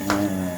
Rồi.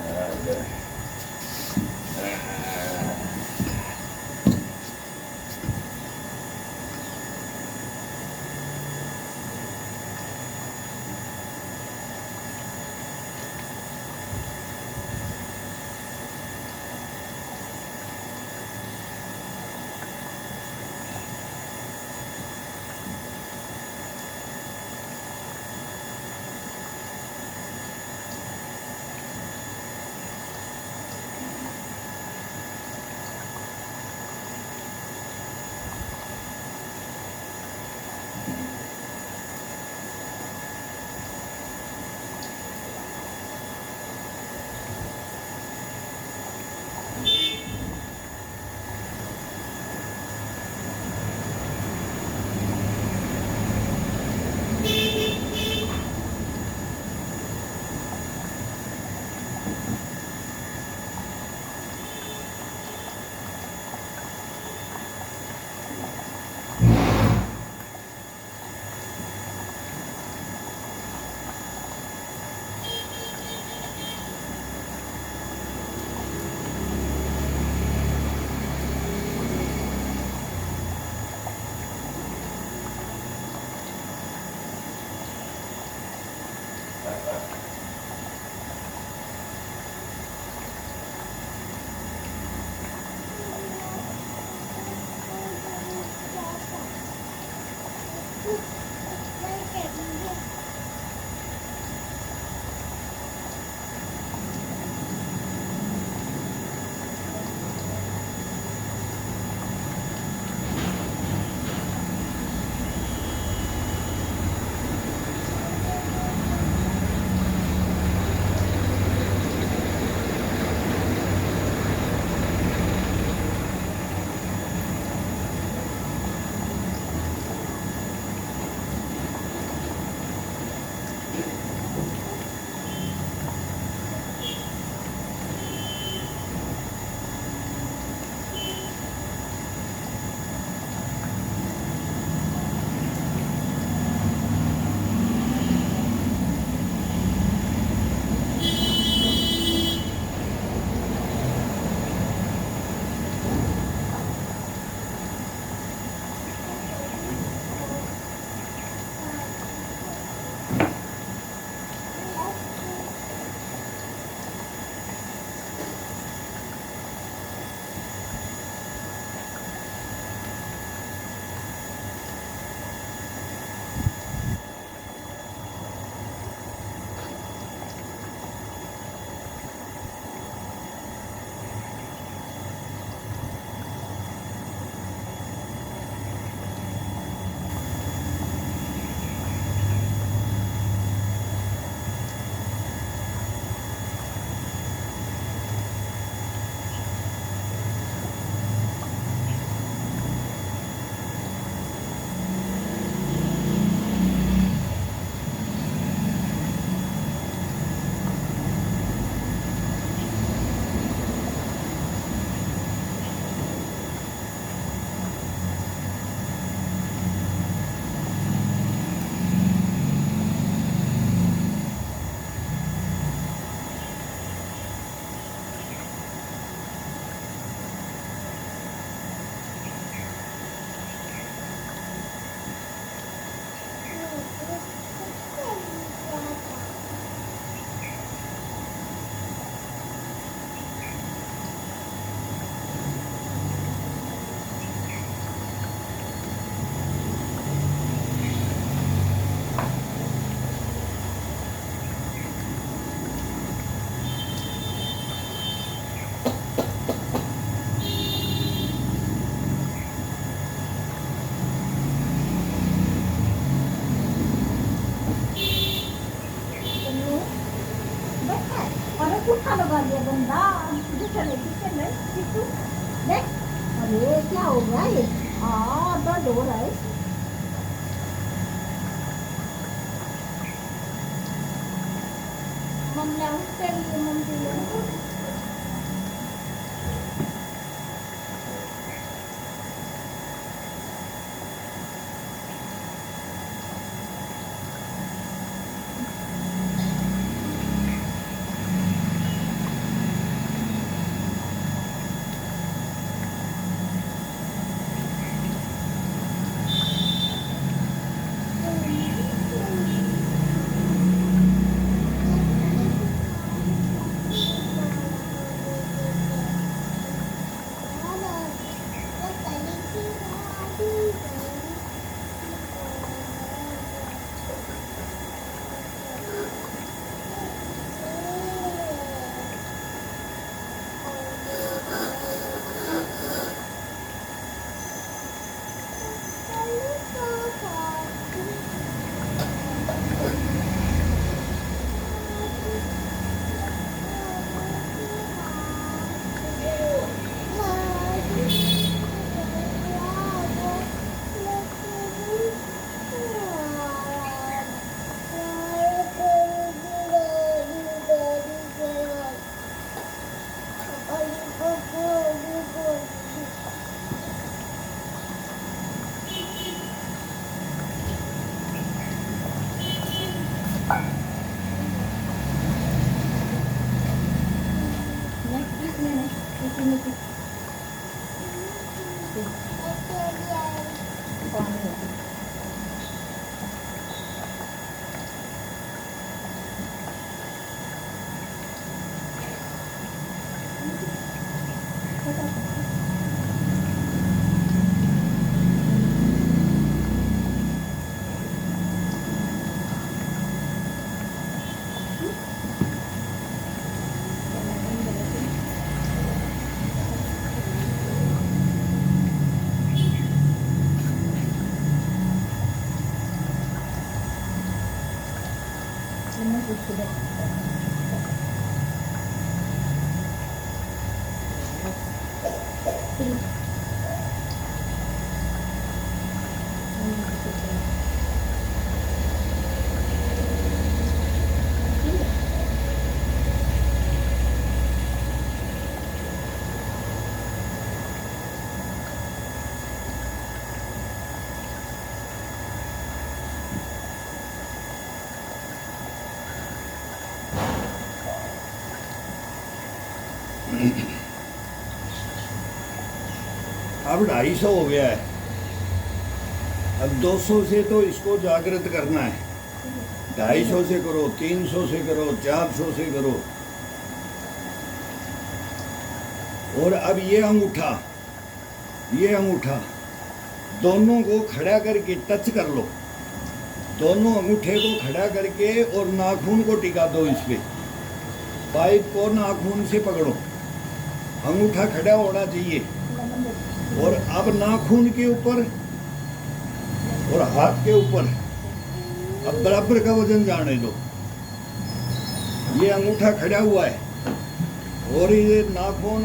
पुट्ठा लगा दिया गंदा। तुझे चले चले चिट्टू देख। अरे क्या हो गया ये? हाँ दर्द हो रहा है। मम्मी उठते ही मम्मी पानी की पानी है। अब 250 हो गया है। अब 200 से तो इसको जागृत करना है। 250 से करो, 300 से करो, 400 से करो। और अब ये अंगूठा दोनों को खड़ा करके टच कर लो। दोनों अंगूठे को खड़ा करके और नाखून को टिका दो इस पे। पाइप को नाखून से पकड़ो, अंगूठा खड़ा होना चाहिए। और अब नाखून के ऊपर और हाथ के ऊपर अब बराबर का वजन जाने दो। ये अंगूठा खड़ा हुआ है और ये नाखून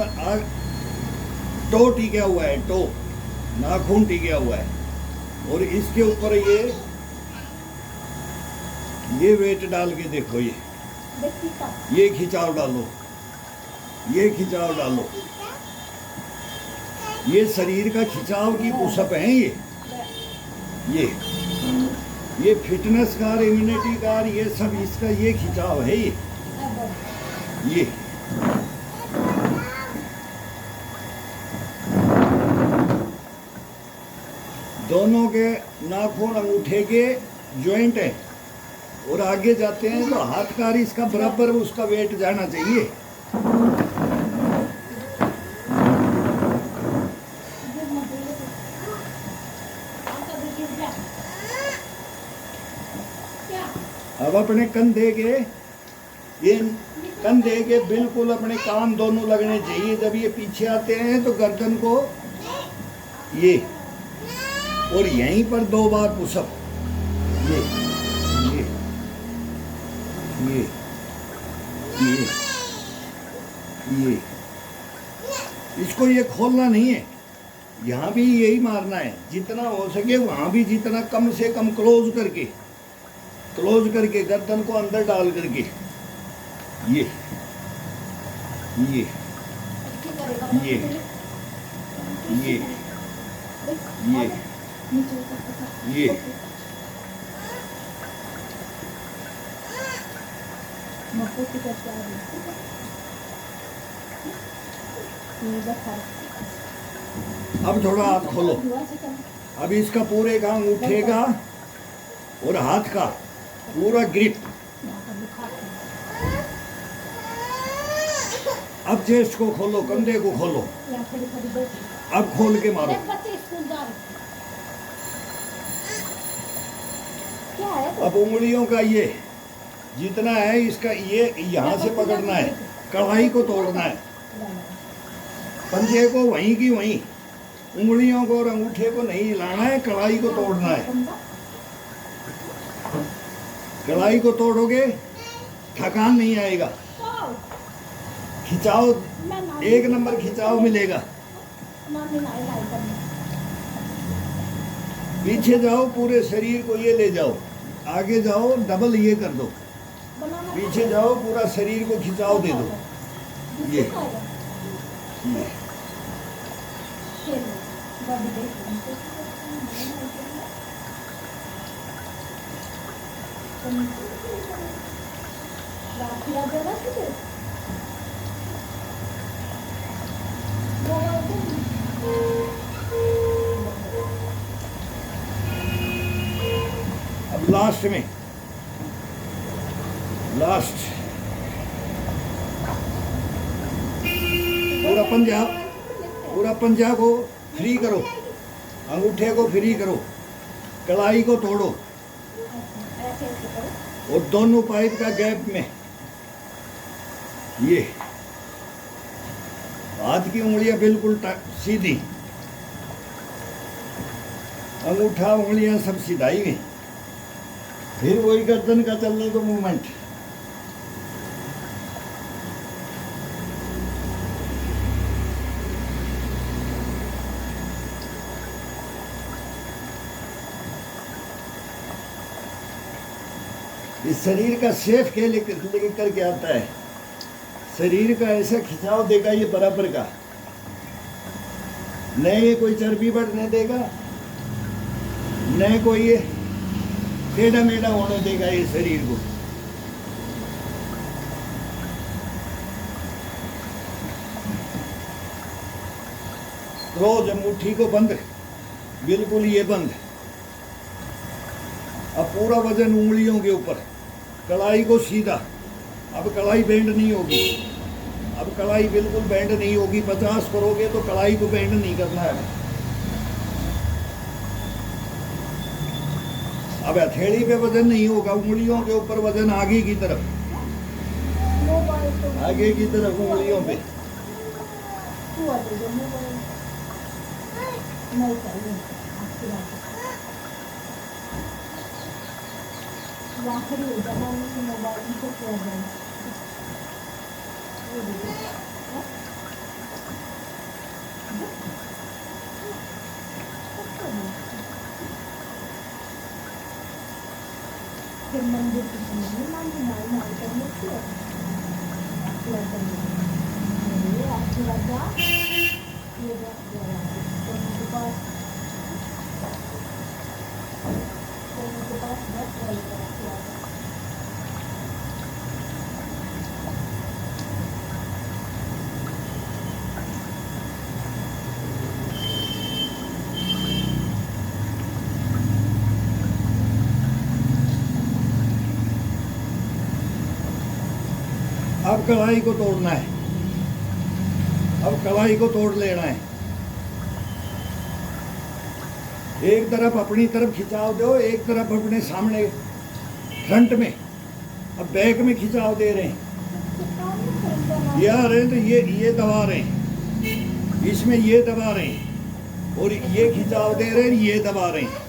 टो टिका हुआ है, टो नाखून टिका हुआ है। और इसके ऊपर ये वेट डाल के देखो, ये खिंचाव डालो, ये खिंचाव डालो। ये शरीर का खिंचाव की पुशअप है। ये फिटनेस कार, इम्यूनिटी कार, ये सब इसका ये खिंचाव है। ये दोनों के नाखून अंगूठे के जॉइंट है और आगे जाते हैं तो हाथ कार इसका बराबर उसका वेट जाना चाहिए। अब अपने कंधे के बिल्कुल अपने कान दोनों लगने चाहिए। जब ये पीछे आते हैं तो गर्दन को ये और यहीं पर 2 बार पुशअप, ये ये ये ये इसको ये खोलना नहीं है। यहाँ भी यही मारना है, जितना हो सके वहाँ भी जितना कम से कम क्लोज करके गर्दन को अंदर डाल करके ये ये ये ये ये ये अब थोड़ा हाथ खोलो। अब इसका पूरे का अंगूठे का और हाथ का पूरा ग्रिप। अब चेस्ट को खोलो, कंधे को खोलो। अब खोल के मारो। अब उंगलियों का ये जितना है इसका ये यहाँ से पकड़ना है, कढ़ाई को तोड़ना है, पंजे को वहीं की वहीं, उंगलियों को और अंगूठे को नहीं हिलाना है, कढ़ाई को तोड़ना है। कढ़ाई को तोड़ोगे थकान नहीं आएगा, खिंचाव 1 नंबर खिंचाव मिलेगा। पीछे जाओ, पूरे शरीर को ये ले जाओ, आगे जाओ, डबल ये कर दो, पीछे जाओ, पूरा शरीर को खिंचाव दे दो। ये लास्ट में, लास्ट पूरा पंजा को फ्री करो, अंगूठे को फ्री करो, कलाई को तोड़ो ऐसे करो। और दोनों पाइप का गैप में ये हाथ की उंगलियां बिल्कुल सीधी, अंगूठा उंगलियां सब सीधाई में। फिर वही गर्दन का चलने दो मूवमेंट। इस शरीर का सेफ के लेकर करके आता है, शरीर का ऐसा खिंचाव देगा ये बराबर का, न ये कोई चर्बी बढ़ने देगा, न कोई ये टेढ़ा मेढ़ा होने देगा ये शरीर को। रोज मुट्ठी को बंद, बिल्कुल ये बंद। अब पूरा वजन उंगलियों के ऊपर, कलाई को सीधा। अब कलाई बेंड नहीं होगी, अब कलाई बिल्कुल बेंड नहीं होगी। 50 करोगे तो कलाई को बेंड नहीं करना है। अब हथेली पे वजन नहीं होगा, उंगलियों के ऊपर वजन आगे की तरफ, आगे की तरफ उंगलियों पे। नहीं चाहिए आपकी बात। आखिरी हो जाना मोबाइल को छोड़ देना। फिर मंदिर की समझ माल करने की आशीर्वाद जा ये के पास अब कलाई को तोड़ना है, अब कलाई को तोड़ लेना है। एक तरफ अपनी तरफ खिंचाव दो, एक तरफ अपने सामने फ्रंट में। अब बैक में खिंचाव दे रहे हैं, ये आ रहे हैं तो ये दबा रहे हैं, इसमें ये दबा रहे हैं, और ये खिंचाव दे रहे हैं, ये दबा रहे हैं।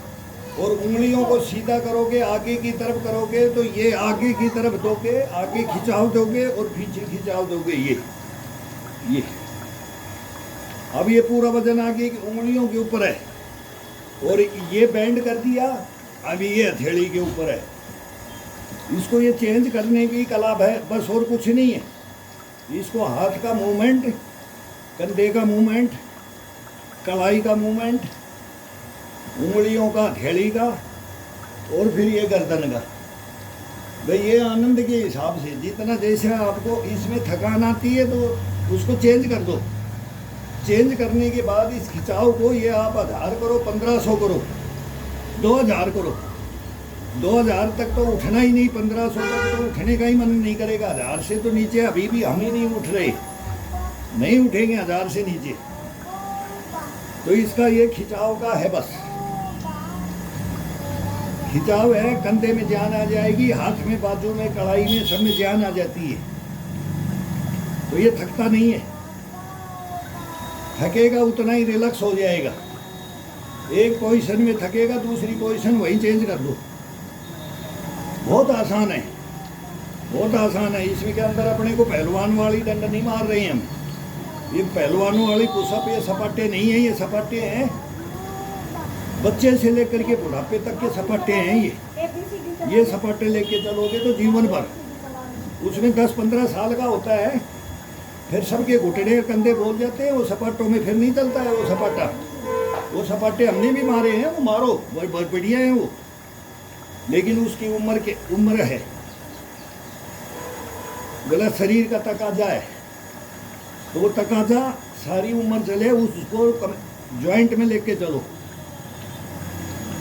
और उंगलियों को सीधा करोगे, आगे की तरफ करोगे तो ये आगे की तरफ दोगे, आगे खिंचाव दोगे और पीछे खिंचाव दोगे। ये अब ये पूरा वजन आगे की उंगलियों के ऊपर है, और ये बैंड कर दिया। अभी ये हथेली के ऊपर है। इसको ये चेंज करने की कला है, बस और कुछ नहीं है। इसको हाथ का मूवमेंट, कंधे का मूवमेंट, कलाई का मूवमेंट, उंगलियों का, हथेली का, और फिर ये गर्दन का। भाई ये आनंद के हिसाब से जितना जैसे आपको इसमें थकान आती है तो उसको चेंज कर दो। चेंज करने के बाद इस खिंचाव को ये आप 1000 करो, 1500 करो, 2000 करो। 2000 तक तो उठना ही नहीं, 1500 तक तो उठने का ही मन नहीं करेगा। 1000 से तो नीचे अभी भी हम ही नहीं उठ रहे, नहीं उठेंगे 1000 से नीचे। तो इसका ये खिंचाव का है, बस खिंचाव है। कंधे में जान आ जाएगी, हाथ में, बाजू में, कलाई में, सब में जान आ जाती है। तो ये थकता नहीं है, थकेगा उतना ही रिलैक्स हो जाएगा। एक पोजीशन में थकेगा, दूसरी पोजीशन वहीं चेंज कर दो। बहुत आसान है, बहुत आसान है। इसमें के अंदर अपने को पहलवान वाली डंड नहीं मार रहे हैं हम। ये पहलवानों वाली पुशअप, ये सपाटे नहीं है, ये सपाटे हैं बच्चे से लेकर के बुढ़ापे तक के सपाटे हैं। ये सपाटे लेके चलोगे तो जीवन भर। उसमें 10-15 साल का होता है, फिर सबके घुटने कंधे बोल जाते हैं। वो सपाटों में फिर नहीं चलता है वो सपाटा। वो सपाटे हमने भी मारे हैं, वो मारो, बहुत बढ़िया है वो, लेकिन उसकी उम्र है। गलत शरीर का तकाजा है, तो वो तकाजा सारी उम्र चले, उसको जॉइंट में लेके चलो,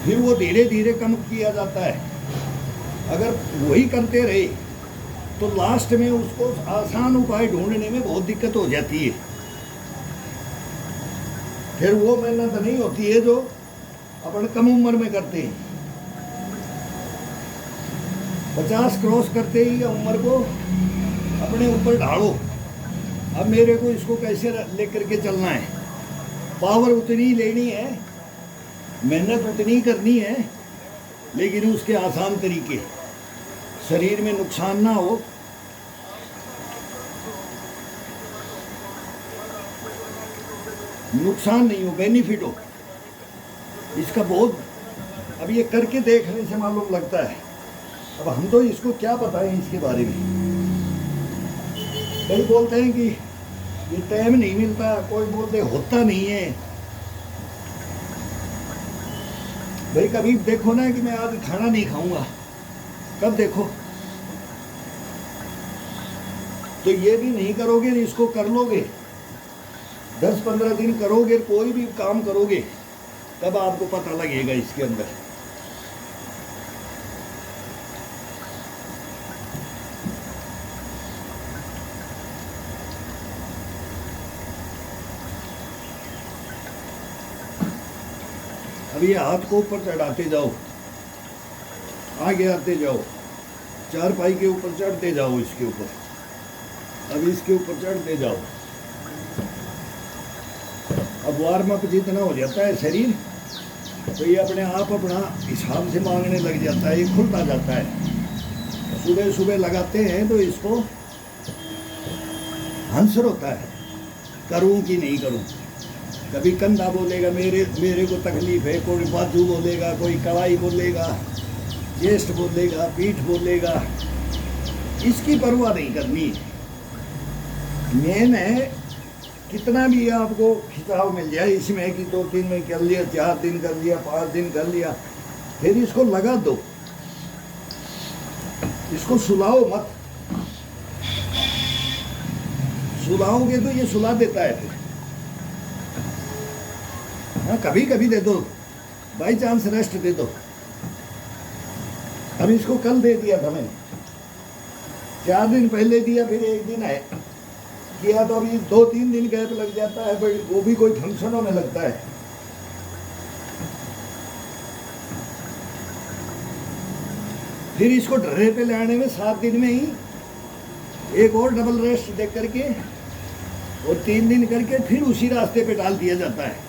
फिर वो धीरे धीरे कम किया जाता है। अगर वही करते रहे तो लास्ट में उसको आसान उपाय ढूंढने में बहुत दिक्कत हो जाती है। फिर वो मेहनत नहीं होती है जो अपन कम उम्र में करते हैं। 50 क्रॉस करते ही उम्र को अपने ऊपर ढालो, अब मेरे को इसको कैसे लेकर के चलना है। पावर उतनी लेनी है, मेहनत उतनी करनी है, लेकिन उसके आसान तरीके, शरीर में नुकसान ना हो। नुकसान नहीं हो, बेनिफिट हो इसका बहुत। अब ये करके देखने से मालूम लगता है। अब हम तो इसको क्या बताएं इसके बारे में। कई बोलते हैं कि ये टाइम नहीं मिलता, कोई बोलते होता नहीं है। भाई कभी देखो ना कि मैं आज खाना नहीं खाऊंगा, कब देखो। तो ये भी नहीं करोगे, इसको कर लोगे, 10-15 दिन करोगे, कोई भी काम करोगे, तब आपको पता लगेगा इसके अंदर। अब ये हाथ को ऊपर चढ़ाते जाओ, आगे आते जाओ, चारपाई के ऊपर चढ़ते जाओ, इसके ऊपर, अब इसके ऊपर चढ़ते जाओ। अब वार्म अप जितना हो जाता है शरीर, तो ये अपने आप अपना हिसाब से मांगने लग जाता है, ये खुलता जाता है। सुबह सुबह लगाते हैं तो इसको हंसर होता है, करूं कि नहीं करूं। कभी कंधा बोलेगा मेरे को तकलीफ है, कोई बाजू बोलेगा, कोई कलाई बोलेगा, चेस्ट बोलेगा, पीठ बोलेगा, इसकी परवाह नहीं करनी। मेन है कितना भी आपको खिंचाव मिल जाए इसमें कि 2-3 में कर लिया, 4 दिन कर लिया, 5 दिन कर लिया, फिर इसको लगा दो, इसको सुलाओ मत। सुलाओगे तो ये सुला देता है फिर। हाँ, कभी कभी दे दो, बाई चांस रेस्ट दे दो। अब इसको कल दे दिया था मैंने, 4 दिन पहले दिया, फिर 1 दिन आए किया, तो अभी 2-3 दिन गैप लग जाता है, बट वो भी कोई फंक्शनों में लगता है। फिर इसको ड्रे पे लाने में 7 दिन में ही एक और डबल रेस्ट दे करके और 3 दिन करके फिर उसी रास्ते पे डाल दिया जाता है।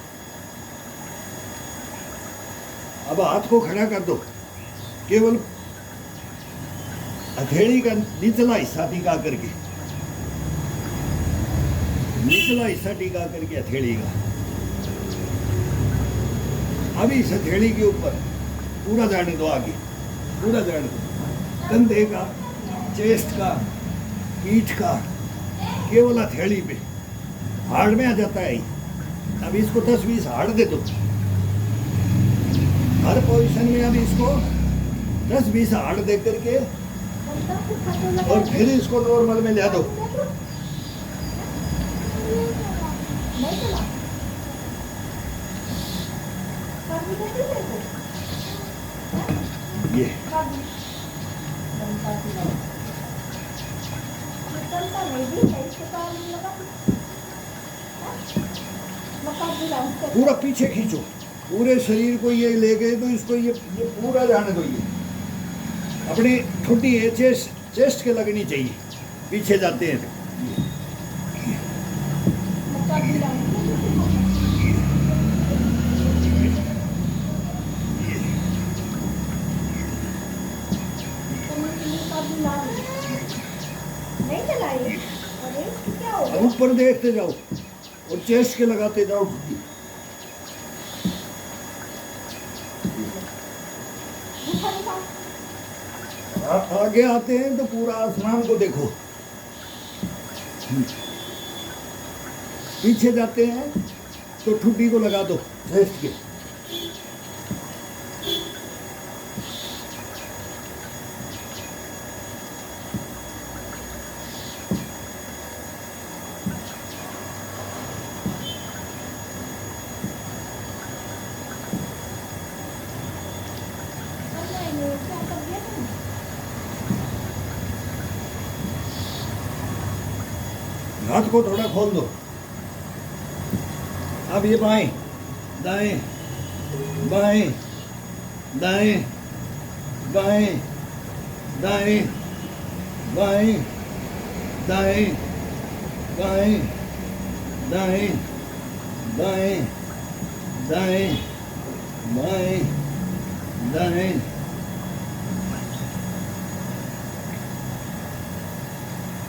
अब हाथ को खड़ा कर दो, केवल हथेली का निचला हिस्सा टिका करके, निचला हिस्सा टिका करके हथेली का। अब इस हथेली के ऊपर पूरा जाने दो, आगे पूरा जाने दो, कंधे का, चेस्ट का, पीठ का, केवल हथेली पे। हार्ड में आ जाता है। अब इसको 10-20 हार्ड दे दो हर पोजीशन में। अब इसको 10-20 हार्ड दे करके और फिर इसको नॉर्मल में ले दो। ये पूरा पीछे खींचो, पूरे शरीर को ये ले गए तो इसको ये पूरा जाने दो। ये अपनी ठुड्डी है चेस्ट के लगनी चाहिए, पीछे जाते हैं। अब ऊपर देखते जाओ और चेस्ट के लगाते जाओ। आप आगे आते हैं तो पूरा आसमान को देखो, पीछे जाते हैं तो ठुड्डी को लगा दो चेस्ट के। हाथ को थोड़ा खोल दो। अब ये बाएं दाएं बाएं दाएं बाएं दाएं बाएं दाएं बाएं दाएं बाएं दाएं बाएं दाएं।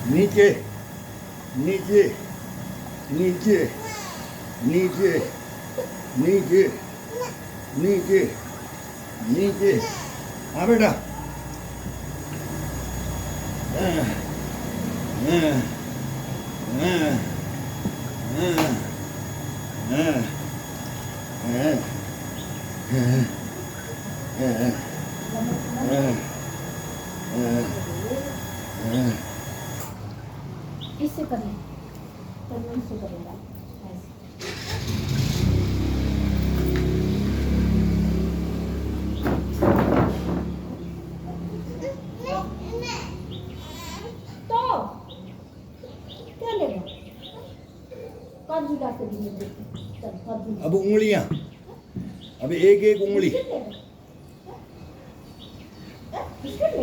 नीचे नीचे नीचे नीचे नीचे नीचे नीचे। हाँ बेटा। हाँ हाँ हाँ हाँ हाँ हाँ हाँ हाँ हाँ। इससे करें तो मैं इससे करूँगा ऐसे। तो क्या लेगा काजू ला के दिए देते चल काजू। अब उंगलियां, अब एक एक उंगली,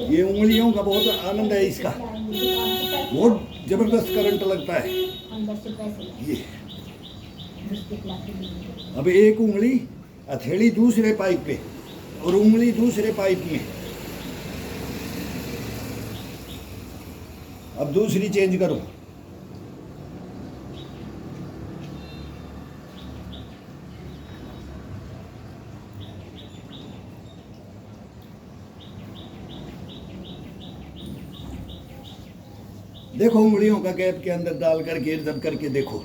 ये उंगलियों का बहुत आनंद है इसका, बहुत जबरदस्त करंट लगता है अंदर से पैसे ये। बिस्किट ला के दिए। अब एक उंगली हथेली दूसरे पाइप पे और उंगली दूसरे पाइप में। अब दूसरी चेंज करो। देखो उंगलियों का गैप के अंदर डाल करके जब करके देखो,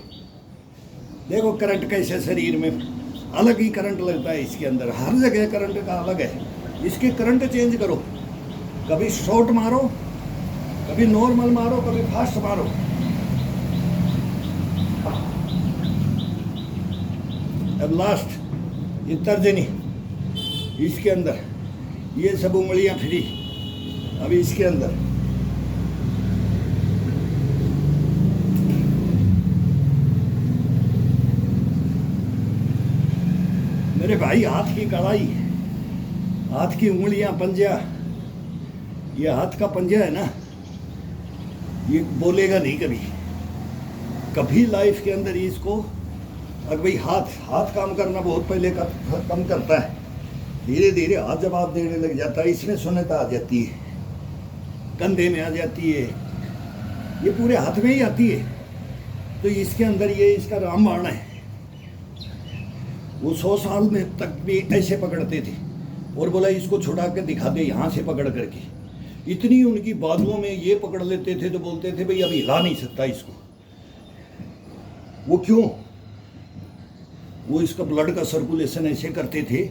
देखो करंट कैसे शरीर में अलग ही करंट लगता है इसके अंदर, हर जगह करंट का अलग है। इसके करंट चेंज करो, कभी शॉर्ट मारो, कभी नॉर्मल मारो, कभी फास्ट मारो। अब लास्ट ये तर्जनी, इसके अंदर ये सब उंगलियां फ्री। अब इसके अंदर मेरे भाई हाथ की कड़ाई, हाथ की उंगलियां, पंजा, ये हाथ का पंजा है ना, ये बोलेगा नहीं कभी कभी लाइफ के अंदर इसको। अगर भाई हाथ काम करना बहुत पहले कम करता है, धीरे धीरे हाथ जवाब देने लग जाता है। इसमें सुन्नत आ जाती है, कंधे में आ जाती है, ये पूरे हाथ में ही आती है। तो इसके अंदर ये इसका रामबाण है। वो 100 साल में तक भी ऐसे पकड़ते थे और बोला इसको छुड़ा के दिखा दे यहाँ से पकड़ करके। इतनी उनकी बाजुओं में ये पकड़ लेते थे तो बोलते थे भाई अब हिला नहीं सकता इसको। वो क्यों? वो इसका ब्लड का सर्कुलेशन ऐसे करते थे,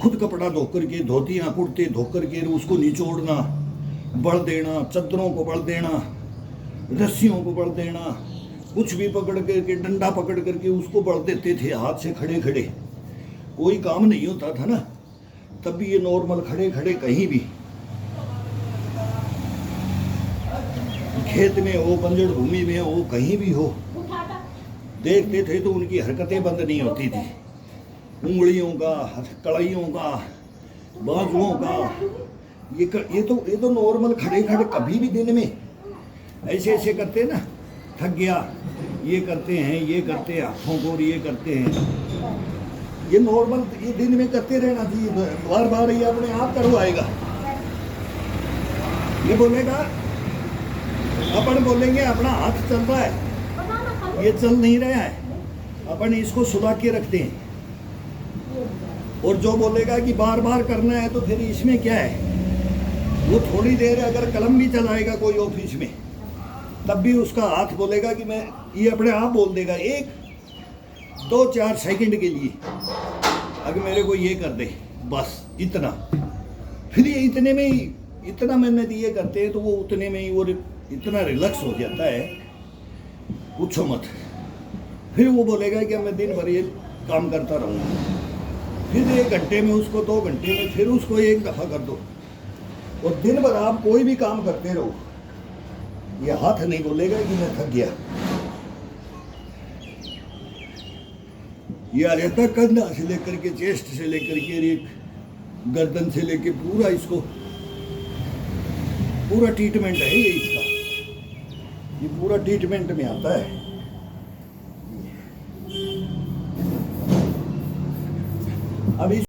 खुद कपड़ा धोकर के, धोतियां कुर्ते धोकर के उसको निचोड़ना, बल देना, चद्दरों को बल देना, रस्सियों को बल देना, कुछ भी पकड़ करके, डंडा पकड़ करके उसको बल देते थे हाथ से खड़े खड़े। कोई काम नहीं होता था ना तब भी ये नॉर्मल खड़े खड़े कहीं भी, खेत में हो, बंजर भूमि में हो, कहीं भी हो, देखते थे तो उनकी हरकतें बंद नहीं होती थी। उंगलियों का, कड़ाइयों का, बाजुओं का, ये तो नॉर्मल खड़े खड़े कभी भी दिन में ऐसे ऐसे करते ना, थक गया ये करते हैं, ये करते हैं, हाथों को ये करते हैं, ये नॉर्मल ये दिन में करते रहना चाहिए। बार बार ये अपने आप करवाएगा। ये बोलेगा, अपन बोलेंगे अपना हाथ चल रहा है, ये चल नहीं रहा है, अपन इसको सुला के रखते हैं। और जो बोलेगा कि बार बार करना है तो फिर इसमें क्या है, वो थोड़ी देर अगर कलम भी चलाएगा कोई ऑफिस में तब भी उसका हाथ बोलेगा कि मैं, ये अपने आप बोल देगा 1, 2, 4 सेकंड के लिए अगर मेरे को ये कर दे बस इतना। फिर ये इतने में ही इतना मेहनत ये करते हैं तो वो उतने में ही वो इतना रिलैक्स हो जाता है, पूछो मत। फिर वो बोलेगा कि मैं दिन भर ये काम करता रहूँगा। फिर 1 घंटे में उसको, 2 घंटे में फिर उसको 1 दफ़ा कर दो। और दिन भर आप कोई भी काम करते रहो, ये हाथ नहीं बोलेगा कि मैं थक गया। ये आ जाता कंधा से लेकर के चेस्ट से लेकर के एक गर्दन से लेके पूरा इसको पूरा ट्रीटमेंट है ये इसका, ये पूरा ट्रीटमेंट में आता है। अभी